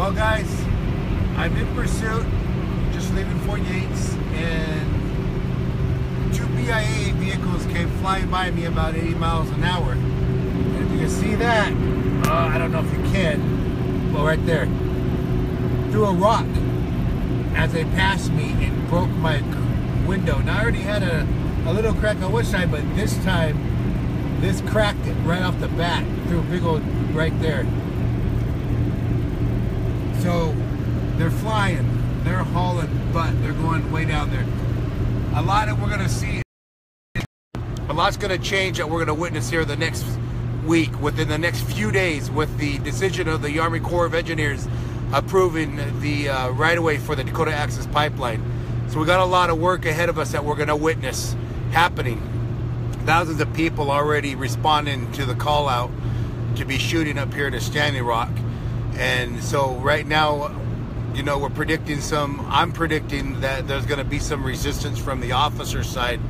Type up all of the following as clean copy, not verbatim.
Well, guys, I'm in pursuit, just leaving Fort Yates, and 2 BIA vehicles came flying by me about 80 miles an hour. And if you can see that, I don't know if you can, well, right there, threw a rock as they passed me and broke my window. Now, I already had a little crack on one side, but this time, this cracked it right off the bat, threw a big old right there. So they're flying, they're hauling butt, they're going way down there. A lot that we're going to see, a lot's going to change that we're going to witness here the next week, within the next few days, with the decision of the Army Corps of Engineers approving the right-of-way for the Dakota Access Pipeline. So we got a lot of work ahead of us that we're going to witness happening. Thousands of people already responding to the call out to be shooting up here to Standing Rock. And so right now, you know, I'm predicting that there's going to be some resistance from the officer side,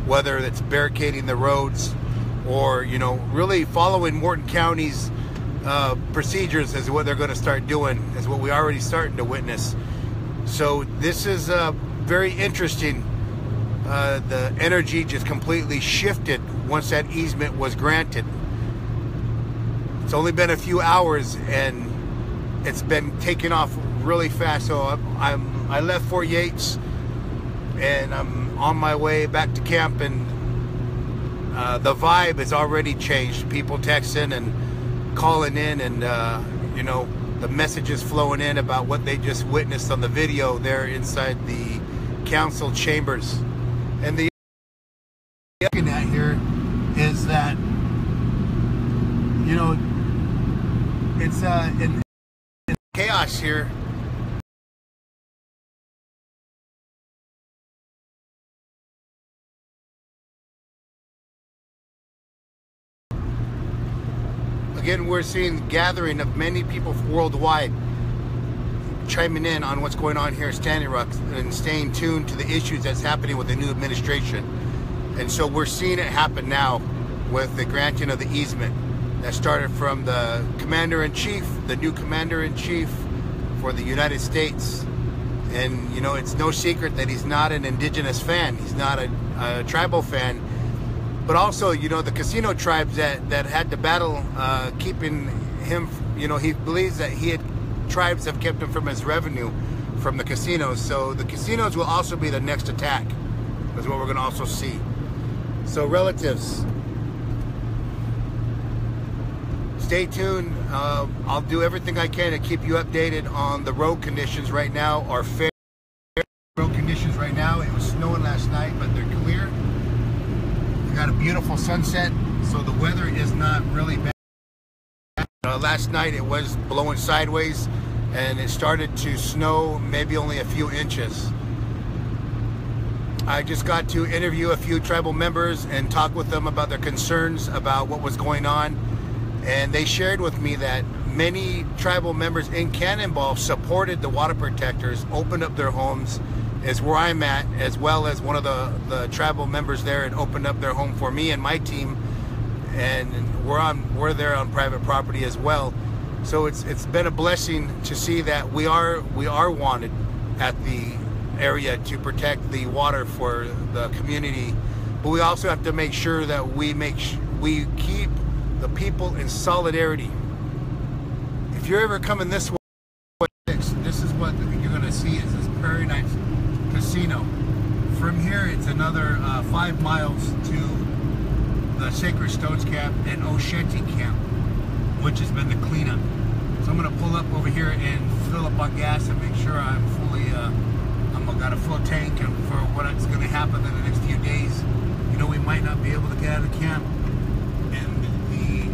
whether it's barricading the roads or, you know, really following Morton County's procedures is what they're going to start doing, is what we already starting to witness. So this is very interesting. The energy just completely shifted once that easement was granted. It's only been a few hours and it's been taking off really fast. So I left Fort Yates and I'm on my way back to camp, and the vibe has already changed. People texting and calling in, and you know, the messages flowing in about what they just witnessed on the video there inside the council chambers. And the looking at here is that, you know, it's in chaos here. Again, we're seeing the gathering of many people worldwide chiming in on what's going on here at Standing Rock and staying tuned to the issues that's happening with the new administration. And so we're seeing it happen now with the granting of the easement that started from the Commander-in-Chief, the new Commander-in-Chief for the United States. And, you know, it's no secret that he's not an indigenous fan. He's not a tribal fan. But also, you know, the casino tribes that had to battle keeping him, you know, he believes that tribes have kept him from his revenue from the casinos. So the casinos will also be the next attack, is what we're going to also see. So relatives, stay tuned. I'll do everything I can to keep you updated on the road conditions right now. Are fair road conditions right now. It was snowing last night, but they're clear. We got a beautiful sunset, so the weather is not really bad. Last night it was blowing sideways and it started to snow, maybe only a few inches. I just got to interview a few tribal members and talk with them about their concerns about what was going on. And they shared with me that many tribal members in Cannonball supported the water protectors, opened up their homes, is where I'm at, as well as one of the tribal members there had opened up their home for me and my team. And we're there on private property as well. So it's been a blessing to see that we are wanted at the area to protect the water for the community. But we also have to make sure that we keep the people in solidarity. If you're ever coming this way, this is what you're going to see, is this Prairie Nights Casino. From here, it's another 5 miles to the Sacred Stones Camp and Osheti Camp, which has been the cleanup. So I'm going to pull up over here and fill up on gas and make sure I'm fully, I've got a full tank, and for what's going to happen in the next few days. You know, we might not be able to get out of the camp, and the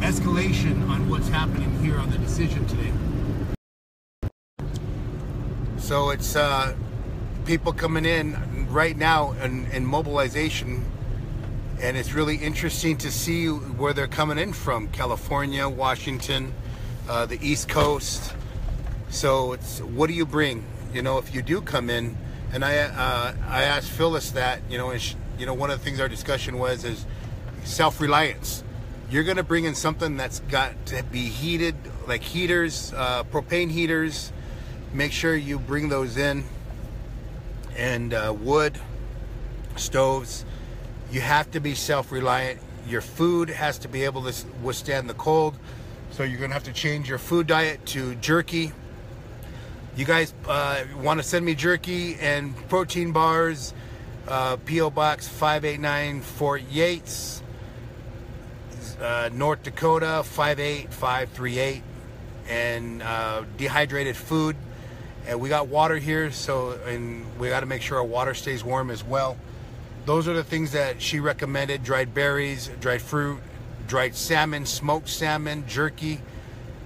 escalation on what's happening here on the decision today. So it's people coming in right now in mobilization. And it's really interesting to see where they're coming in from. California, Washington, the East Coast. So it's, what do you bring? You know, if you do come in, and I asked Phyllis that, you know, one of the things our discussion was is self-reliance. you're going to bring in something that's got to be heated, like heaters, propane heaters. Make sure you bring those in, and wood stoves. You have to be self-reliant. Your food has to be able to withstand the cold, so you're gonna have to change your food diet to jerky. You guys want to send me jerky and protein bars, P.O. Box 589 Fort Yates, North Dakota 58538, and dehydrated food. And we got water here, and we got to make sure our water stays warm as well. Those are the things that she recommended: dried berries, dried fruit, dried salmon, smoked salmon, jerky.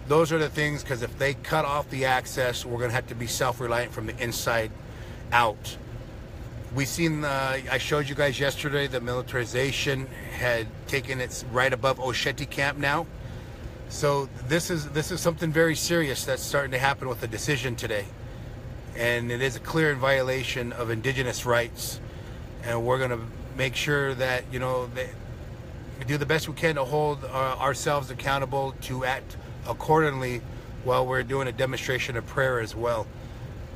Those are the things, because if they cut off the access, we're going to have to be self-reliant from the inside out. We've seen, I showed you guys yesterday, the militarization had taken its right above Osheti camp now. So this is something very serious that's starting to happen with the decision today. And it is a clear violation of indigenous rights. And we're going to make sure that, you know, we do the best we can to hold ourselves accountable to act accordingly while we're doing a demonstration of prayer as well.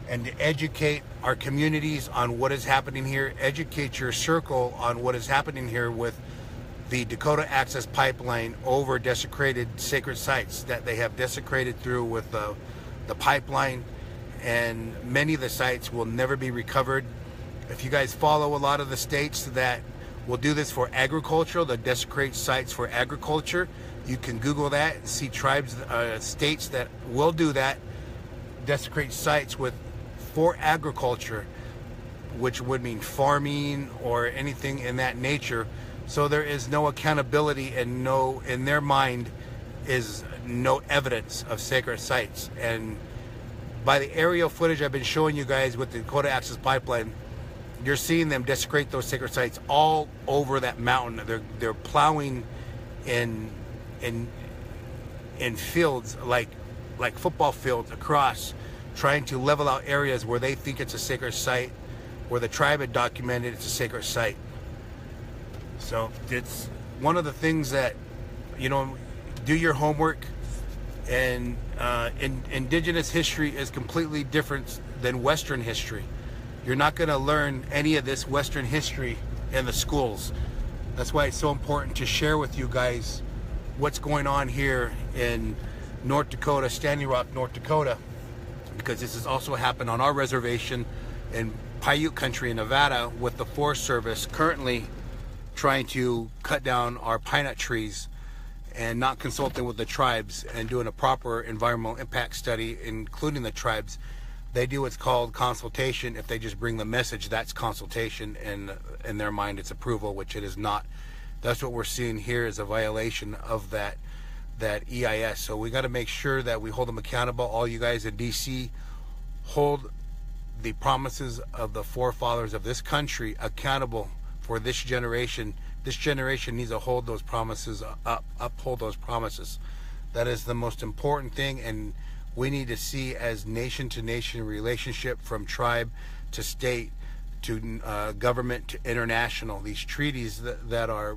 And to educate our communities on what is happening here, educate your circle on what is happening here with the Dakota Access Pipeline over desecrated sacred sites that they have desecrated through with the pipeline. And many of the sites will never be recovered. If you guys follow a lot of the states that will do this for agriculture, they'll desecrate sites for agriculture. You can Google that and see tribes, states that will do that, desecrate sites for agriculture, which would mean farming or anything in that nature. So there is no accountability, and in their mind is no evidence of sacred sites. And by the aerial footage I've been showing you guys with the Dakota Access Pipeline, you're seeing them desecrate those sacred sites all over that mountain. They're plowing in fields like football fields across, trying to level out areas where they think it's a sacred site, where the tribe had documented it's a sacred site. So it's one of the things that, you know, do your homework. And indigenous history is completely different than Western history. You're not going to learn any of this Western history in the schools. That's why it's so important to share with you guys what's going on here in North Dakota, Standing Rock, North Dakota, because this has also happened on our reservation in Paiute country in Nevada, with the Forest Service currently trying to cut down our pine nut trees and not consulting with the tribes and doing a proper environmental impact study, including the tribes. They do what's called consultation. If they just bring the message, that's consultation, and in their mind it's approval, which it is not. That's what we're seeing here, is a violation of that EIS. So we got to make sure that we hold them accountable. All you guys in DC, hold the promises of the forefathers of this country accountable for this generation. This generation needs to hold those promises up, uphold those promises. That is the most important thing, and we need to see as nation-to-nation relationship, from tribe to state to government to international. These treaties that are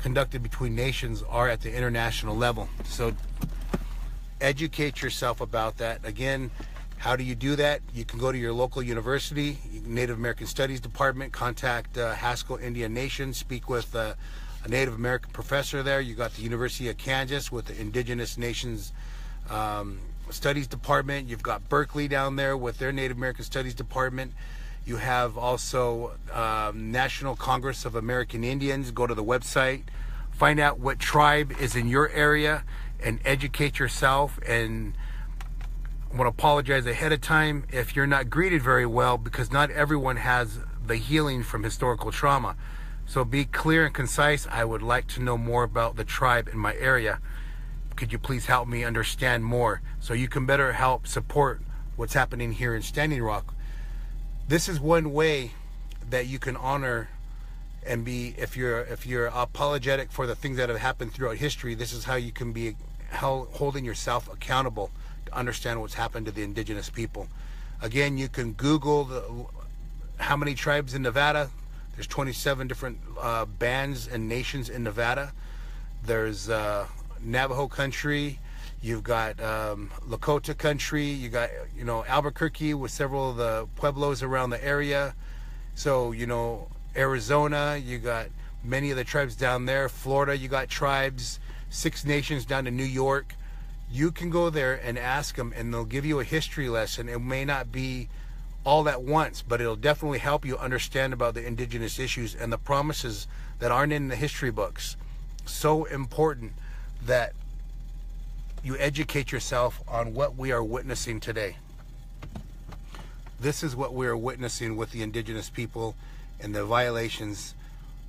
conducted between nations are at the international level. So educate yourself about that. Again, how do you do that? You can go to your local university, Native American Studies Department, contact Haskell Indian Nation, speak with a Native American professor there. You got the University of Kansas with the Indigenous Nations Studies Department. You've got Berkeley down there with their Native American Studies Department. You have also National Congress of American Indians. Go to the website, find out what tribe is in your area, and educate yourself. And I want to apologize ahead of time if you're not greeted very well, because not everyone has the healing from historical trauma. So be clear and concise. I would like to know more about the tribe in my area. Could you please help me understand more so you can better help support what's happening here in Standing Rock? This is one way that you can honor and be, if you're apologetic for the things that have happened throughout history, this is how you can be holding yourself accountable to understand what's happened to the indigenous people. Again, you can Google how many tribes in Nevada. There's 27 different bands and nations in Nevada. There's Navajo country. You've got Lakota country. You got, you know, Albuquerque with several of the pueblos around the area. So, you know, Arizona, you got many of the tribes down there. Florida, you got tribes. 6 Nations down to New York. You can go there and ask them, and they'll give you a history lesson. It may not be all at once, but it'll definitely help you understand about the indigenous issues and the promises that aren't in the history books. So important that you educate yourself on what we are witnessing today. This is what we are witnessing with the indigenous people and the violations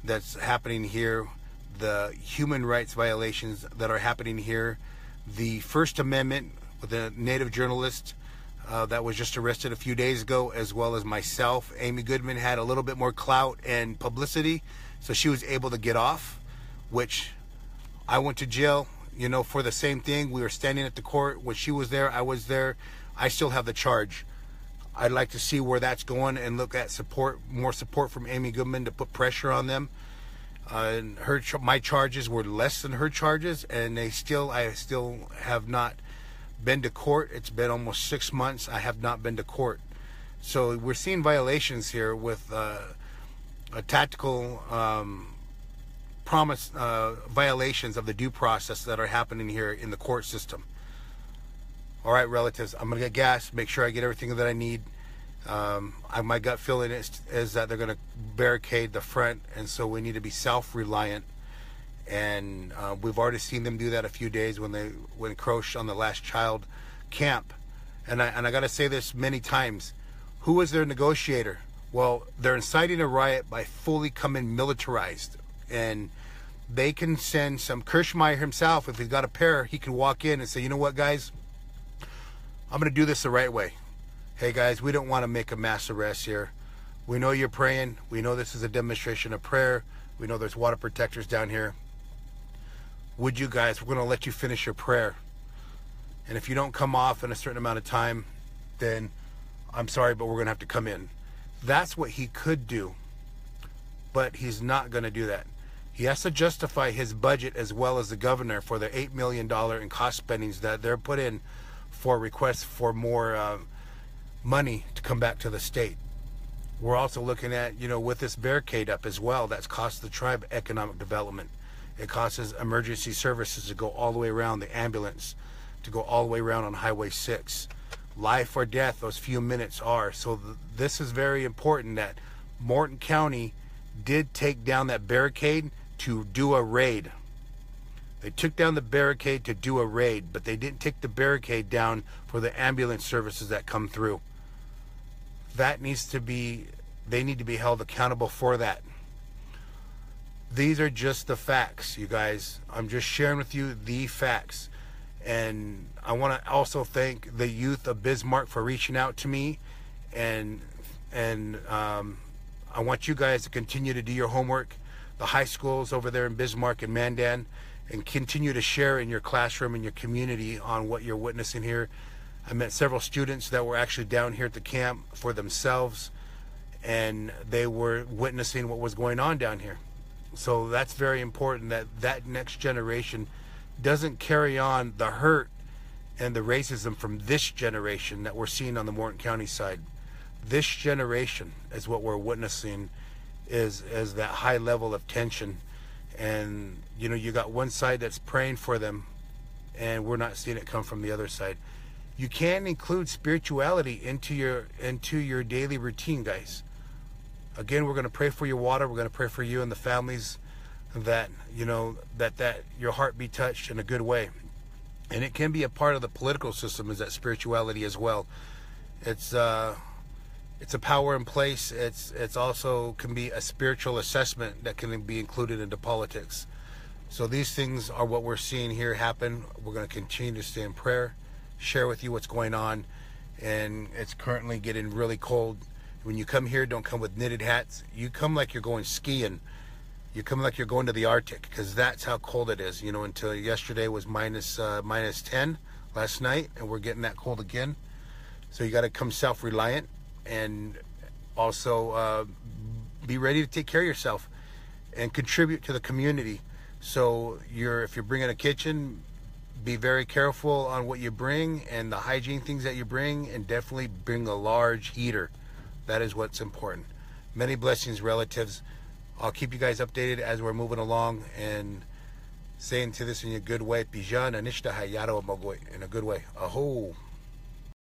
that's happening here, the human rights violations that are happening here, the First Amendment with the Native journalist that was just arrested a few days ago, as well as myself. Amy Goodman had a little bit more clout and publicity, so she was able to get off, which I went to jail, you know, for the same thing. We were standing at the court when she was there. I was there. I still have the charge. I'd like to see where that's going and look at support, more support from Amy Goodman to put pressure on them. And my charges were less than her charges, and I still have not been to court. It's been almost 6 months. I have not been to court. So we're seeing violations here with a tactical violations of the due process that are happening here in the court system. All right, relatives, I'm gonna get gas, make sure I get everything that I need. My gut feeling is that they're gonna barricade the front, and so we need to be self-reliant. And we've already seen them do that a few days when they encroached on the last child camp. And I gotta say this many times, who is their negotiator? Well, they're inciting a riot by fully coming militarized. And they can send some Kirschmeyer himself, if he's got a pair, he can walk in and say, you know what, guys, I'm going to do this the right way. Hey, guys, we don't want to make a mass arrest here. We know you're praying. We know this is a demonstration of prayer. We know there's water protectors down here. Would you guys, we're going to let you finish your prayer. And if you don't come off in a certain amount of time, then I'm sorry, but we're going to have to come in. That's what he could do. But he's not going to do that. He has to justify his budget as well as the governor for their $8 million in cost spendings that they're put in for requests for more money to come back to the state. We're also looking at, you know, with this barricade up as well, that's cost the tribe economic development. It costs emergency services to go all the way around, the ambulance to go all the way around on Highway 6. Life or death, those few minutes are. So this is very important that Morton County did take down that barricade to do a raid. They took down the barricade to do a raid, but they didn't take the barricade down for the ambulance services that come through. That needs to be, they need to be held accountable for that. These are just the facts, you guys. I'm just sharing with you the facts. And I want to also thank the youth of Bismarck for reaching out to me, and I want you guys to continue to do your homework, the high schools over there in Bismarck and Mandan, and continue to share in your classroom and your community on what you're witnessing here. I met several students that were actually down here at the camp for themselves, and they were witnessing what was going on down here. So that's very important, that that next generation doesn't carry on the hurt and the racism from this generation that we're seeing on the Morton County side. This generation is what we're witnessing, is that high level of tension. And you know, you got one side that's praying for them, and we're not seeing it come from the other side. You can include spirituality into your daily routine, guys. Again, we're going to pray for your water. We're going to pray for you and the families, that you know that your heart be touched in a good way. And it can be a part of the political system, is that spirituality as well. It's a power in place. It's also can be a spiritual assessment that can be included into politics. So these things are what we're seeing here happen. We're going to continue to stay in prayer, share with you what's going on, and it's currently getting really cold. When you come here, don't come with knitted hats. You come like you're going skiing. You come like you're going to the Arctic, because that's how cold it is. You know, until yesterday was minus 10 last night, and we're getting that cold again. So you got to come self-reliant, and also be ready to take care of yourself and contribute to the community. So if you're bringing a kitchen, be very careful on what you bring and the hygiene things that you bring, and definitely bring a large heater. That is what's important. Many blessings, relatives. I'll keep you guys updated as we're moving along and saying to this in a good way. In a good way. Aho.